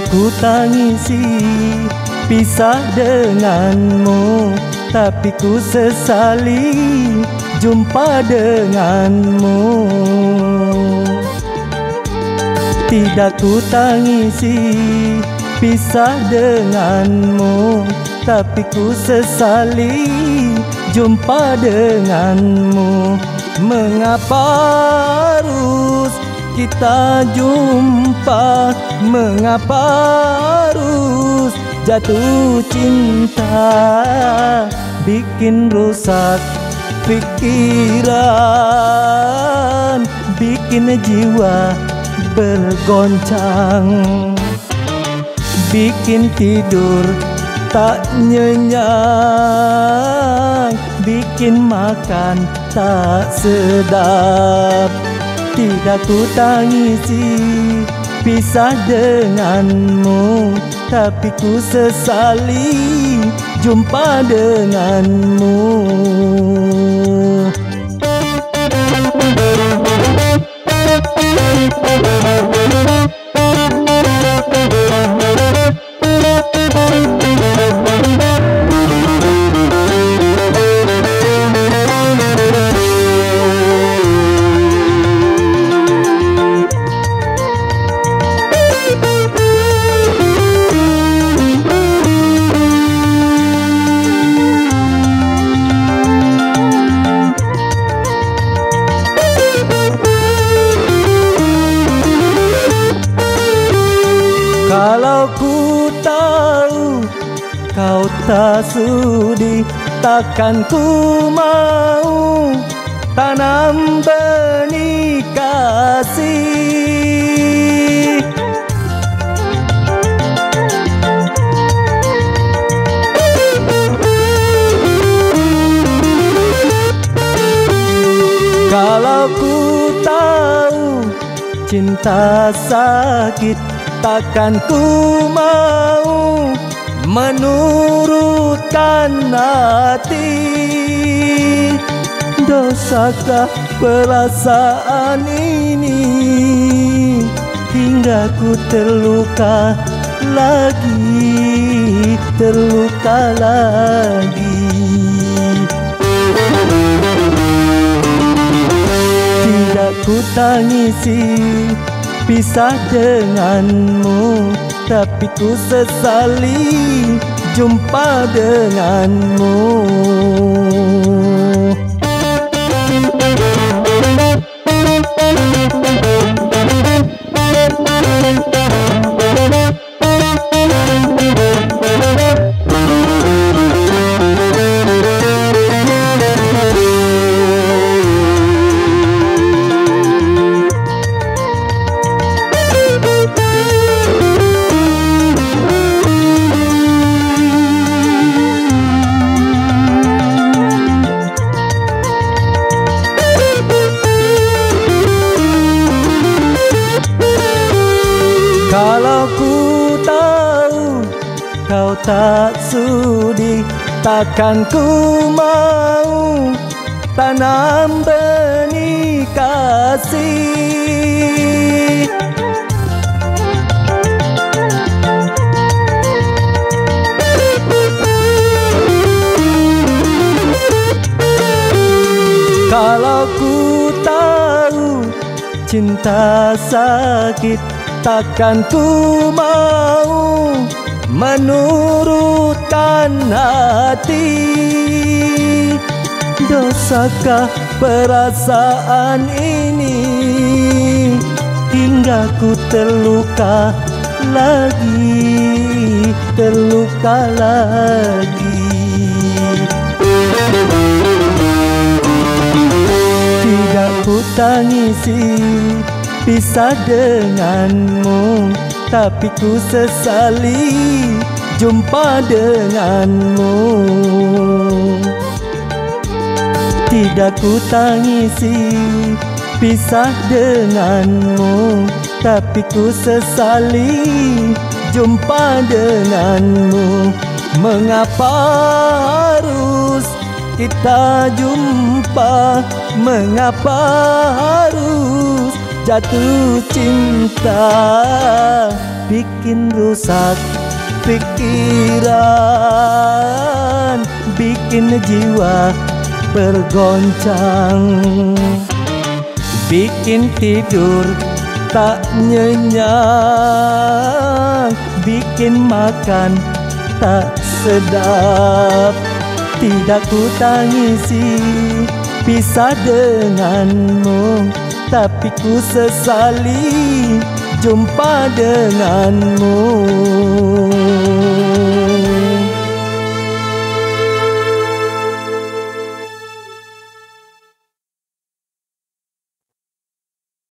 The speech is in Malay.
ku tangisi pisah denganmu, tapi ku sesali jumpa denganmu. Tidak ku tangisi pisah denganmu, tapi ku sesali jumpa denganmu. Mengapa harus kita jumpa? Mengapa harus jatuh cinta? Bikin rusak pikiran, bikin jiwa bergoncang, bikin tidur tak nyenyak, bikin makan tak sedap. Tidak ku tangisi pisah denganmu, tapi ku sesali jumpa denganmu. Kalau ku tahu kau tak sudi, takkan ku mau tanam benih kasih. Kalau ku tahu cinta sakit, takkan ku mau menurutkan hati. Dosakah perasaan ini hingga ku terluka lagi, terluka lagi. Tidak ku tangisi pisah denganmu, tapi ku sesali jumpa denganmu. Kalau ku tahu kau tak sudi, takkan ku mau tanam benih kasih. Kalau ku tahu cinta sakit, takkan ku mau menurutkan hati. Dosakah perasaan ini hingga ku terluka lagi, terluka lagi. Tidak ku tangisi pisah denganmu, tapi ku sesali jumpa denganmu. Tidak ku tangisi pisah denganmu, tapi ku sesali jumpa denganmu. Mengapa harus kita jumpa? Mengapa harus Jatuh cinta bikin rusak pikiran, bikin jiwa bergoncang, bikin tidur tak nyenyak, bikin makan tak sedap. Tidak ku tangisi pisah denganmu, tapi ku sesali jumpa denganmu.